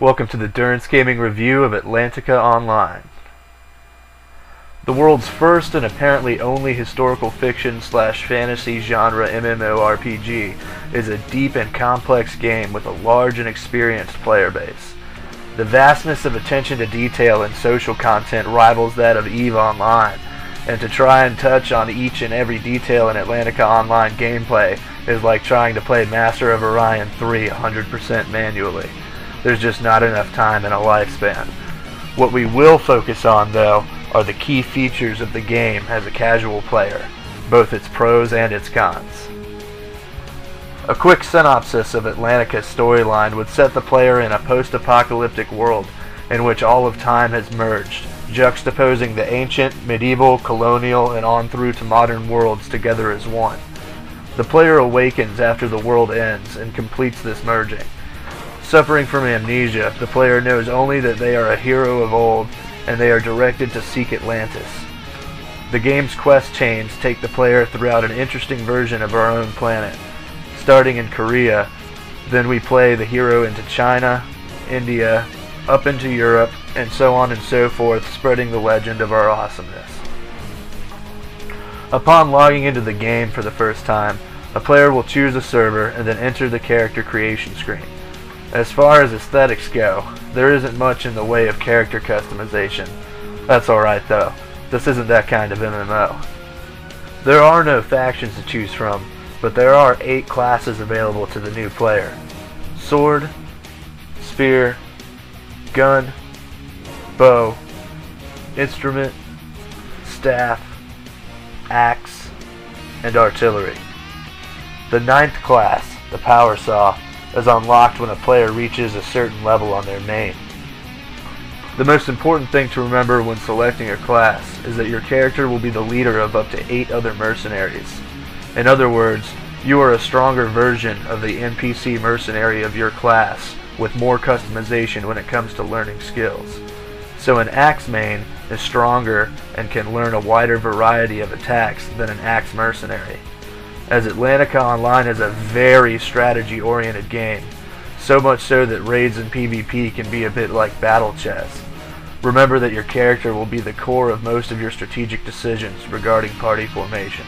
Welcome to the Durance Gaming review of Atlantica Online. The world's first and apparently only historical fiction/fantasy genre MMORPG is a deep and complex game with a large and experienced player base. The vastness of attention to detail and social content rivals that of EVE Online, and to try and touch on each and every detail in Atlantica Online gameplay is like trying to play Master of Orion 3 100% manually. There's just not enough time and a lifespan. What we will focus on, though, are the key features of the game as a casual player, both its pros and its cons. A quick synopsis of Atlantica's storyline would set the player in a post-apocalyptic world in which all of time has merged, juxtaposing the ancient, medieval, colonial, and on through to modern worlds together as one. The player awakens after the world ends and completes this merging. Suffering from amnesia, the player knows only that they are a hero of old, and they are directed to seek Atlantis. The game's quest chains take the player throughout an interesting version of our own planet. Starting in Korea, then we play the hero into China, India, up into Europe, and so on and so forth, spreading the legend of our awesomeness. Upon logging into the game for the first time, a player will choose a server and then enter the character creation screen. As far as aesthetics go, there isn't much in the way of character customization. That's alright though, this isn't that kind of MMO. There are no factions to choose from, but there are 8 classes available to the new player. Sword, spear, gun, bow, instrument, staff, axe, and artillery. The 9th class, the power saw, is unlocked when a player reaches a certain level on their main. The most important thing to remember when selecting a class is that your character will be the leader of up to 8 other mercenaries. In other words, you are a stronger version of the NPC mercenary of your class, with more customization when it comes to learning skills. So an axe main is stronger and can learn a wider variety of attacks than an axe mercenary. As Atlantica Online is a very strategy-oriented game, so much so that raids and PvP can be a bit like battle chess. Remember that your character will be the core of most of your strategic decisions regarding party formation.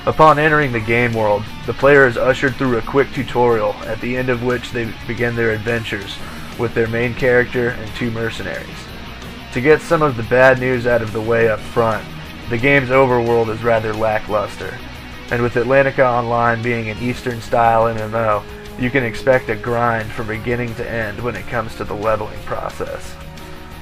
Upon entering the game world, the player is ushered through a quick tutorial, at the end of which they begin their adventures with their main character and 2 mercenaries. To get some of the bad news out of the way up front, the game's overworld is rather lackluster, and with Atlantica Online being an Eastern-style MMO, you can expect a grind from beginning to end when it comes to the leveling process.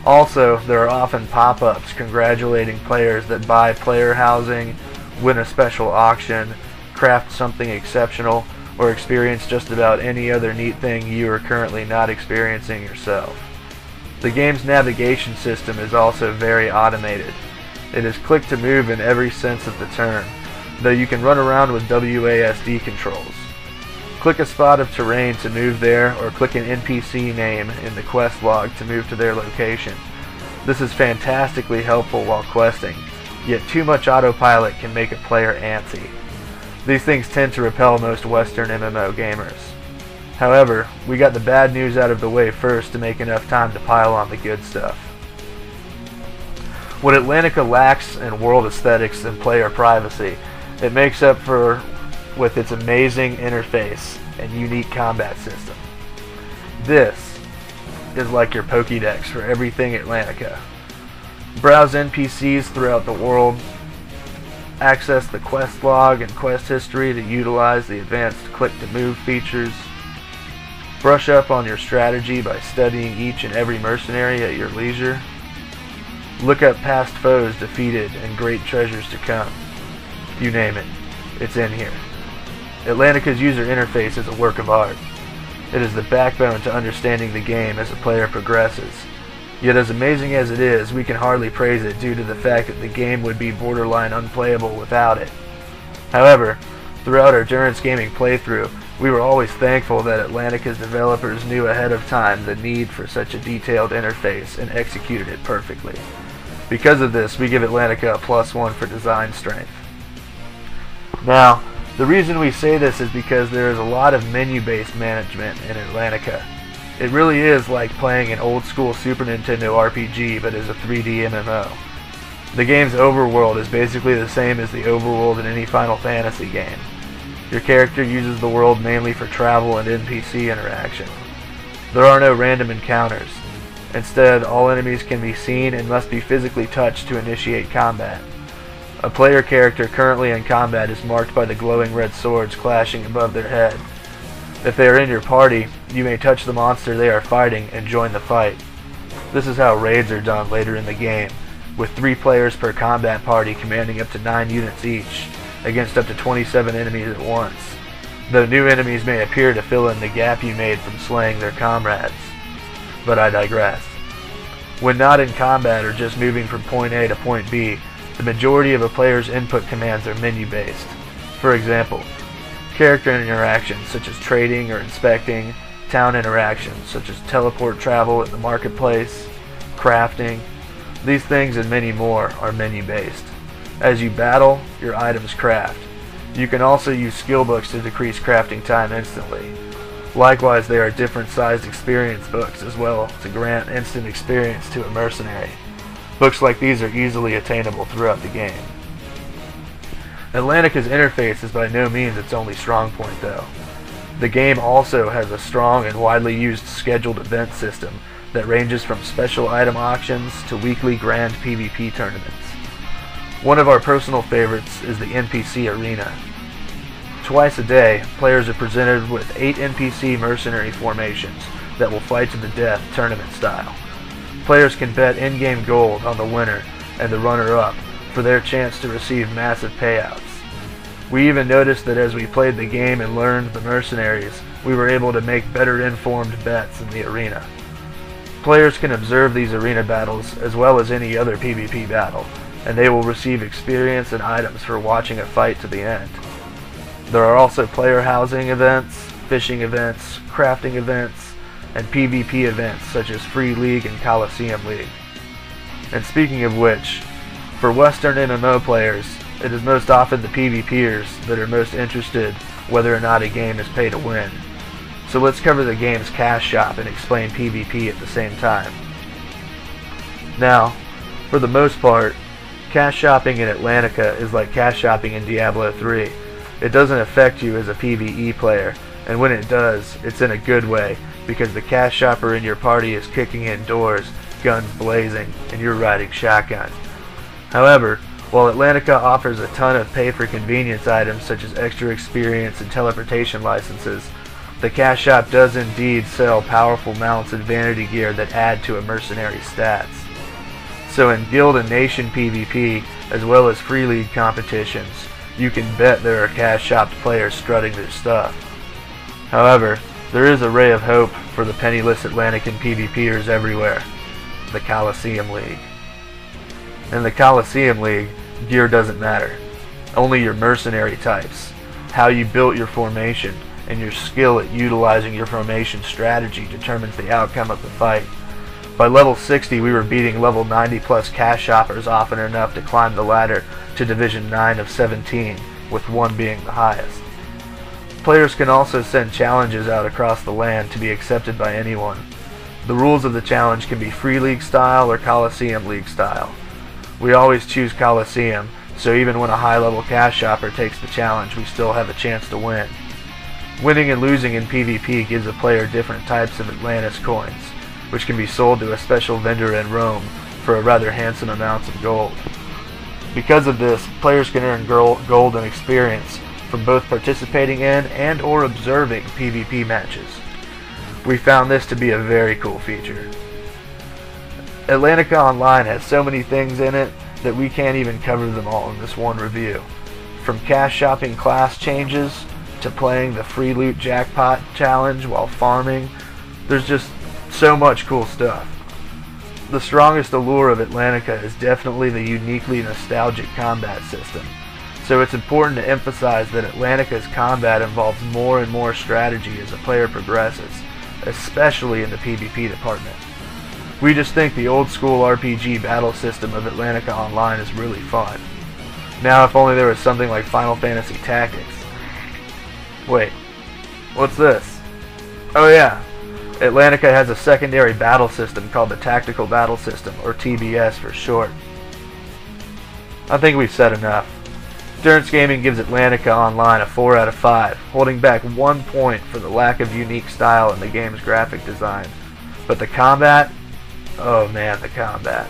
Also, there are often pop-ups congratulating players that buy player housing, win a special auction, craft something exceptional, or experience just about any other neat thing you are currently not experiencing yourself. The game's navigation system is also very automated. It is click to move in every sense of the term, though you can run around with WASD controls. Click a spot of terrain to move there, or click an NPC name in the quest log to move to their location. This is fantastically helpful while questing, yet too much autopilot can make a player antsy. These things tend to repel most Western MMO gamers. However, we got the bad news out of the way first to make enough time to pile on the good stuff. What Atlantica lacks in world aesthetics and player privacy, it makes up for with its amazing interface and unique combat system. This is like your Pokédex for everything Atlantica. Browse NPCs throughout the world, access the quest log and quest history to utilize the advanced click-to-move features, brush up on your strategy by studying each and every mercenary at your leisure, look up past foes defeated and great treasures to come. You name it, it's in here. Atlantica's user interface is a work of art. It is the backbone to understanding the game as a player progresses. Yet as amazing as it is, we can hardly praise it due to the fact that the game would be borderline unplayable without it. However, throughout our Durance Gaming playthrough, we were always thankful that Atlantica's developers knew ahead of time the need for such a detailed interface and executed it perfectly. Because of this, we give Atlantica a +1 for design strength. Now, The reason we say this is because there is a lot of menu-based management in Atlantica. It really is like playing an old-school Super Nintendo RPG, but as a 3D MMO. The game's overworld is basically the same as the overworld in any Final Fantasy game. Your character uses the world mainly for travel and NPC interaction. There are no random encounters. Instead, all enemies can be seen and must be physically touched to initiate combat. A player character currently in combat is marked by the glowing red swords clashing above their head. If they are in your party, you may touch the monster they are fighting and join the fight. This is how raids are done later in the game, with 3 players per combat party commanding up to 9 units each, against up to 27 enemies at once, though new enemies may appear to fill in the gap you made from slaying their comrades. But I digress. When not in combat or just moving from point A to point B, the majority of a player's input commands are menu-based. For example, character interactions such as trading or inspecting, town interactions such as teleport travel in the marketplace, crafting. These things and many more are menu-based. As you battle, your items craft. You can also use skill books to decrease crafting time instantly. Likewise, there are different sized experience books as well to grant instant experience to a mercenary. Books like these are easily attainable throughout the game. Atlantica's interface is by no means its only strong point though. The game also has a strong and widely used scheduled event system that ranges from special item auctions to weekly grand PvP tournaments. One of our personal favorites is the NPC Arena. Twice a day, players are presented with 8 NPC mercenary formations that will fight to the death tournament style. Players can bet in-game gold on the winner and the runner-up for their chance to receive massive payouts. We even noticed that as we played the game and learned the mercenaries, we were able to make better informed bets in the arena. Players can observe these arena battles as well as any other PvP battle, and they will receive experience and items for watching a fight to the end. There are also player housing events, fishing events, crafting events, and PvP events such as Free League and Coliseum League. And speaking of which, for Western MMO players, it is most often the PvPers that are most interested whether or not a game is pay to win. So let's cover the game's cash shop and explain PvP at the same time. Now, for the most part, cash shopping in Atlantica is like cash shopping in Diablo 3. It doesn't affect you as a PvE player, and when it does, it's in a good way, because the cash shopper in your party is kicking in doors, guns blazing, and you're riding shotgun. However, while Atlantica offers a ton of pay-for-convenience items such as extra experience and teleportation licenses, the cash shop does indeed sell powerful mounts and vanity gear that add to a mercenary's stats. So in guild and nation PvP, as well as free league competitions, you can bet there are cash shopped players strutting their stuff. However, there is a ray of hope for the penniless Atlantican PvPers everywhere: the Coliseum League. In the Coliseum League, gear doesn't matter. Only your mercenary types, how you built your formation, and your skill at utilizing your formation strategy determines the outcome of the fight. By level 60, we were beating level 90 plus cash shoppers often enough to climb the ladder to Division 9 of 17, with 1 being the highest. Players can also send challenges out across the land to be accepted by anyone. The rules of the challenge can be Free League style or Coliseum League style. We always choose Coliseum, so even when a high-level cash shopper takes the challenge, we still have a chance to win. Winning and losing in PvP gives a player different types of Atlantis coins, which can be sold to a special vendor in Rome for a rather handsome amounts of gold. Because of this, players can earn gold and experience from both participating in and or observing PvP matches. We found this to be a very cool feature. Atlantica Online has so many things in it that we can't even cover them all in this one review. From cash shopping class changes, to playing the free loot jackpot challenge while farming, there's just so much cool stuff. The strongest allure of Atlantica is definitely the uniquely nostalgic combat system, so it's important to emphasize that Atlantica's combat involves more and more strategy as a player progresses, especially in the PvP department. We just think the old school RPG battle system of Atlantica Online is really fun. Now if only there was something like Final Fantasy Tactics, Wait, what's this? Oh yeah, Atlantica has a secondary battle system called the Tactical Battle System, or TBS for short. I think we've said enough. Durance Gaming gives Atlantica Online a 4 out of 5, holding back 1 point for the lack of unique style in the game's graphic design. But the combat? Oh man, the combat.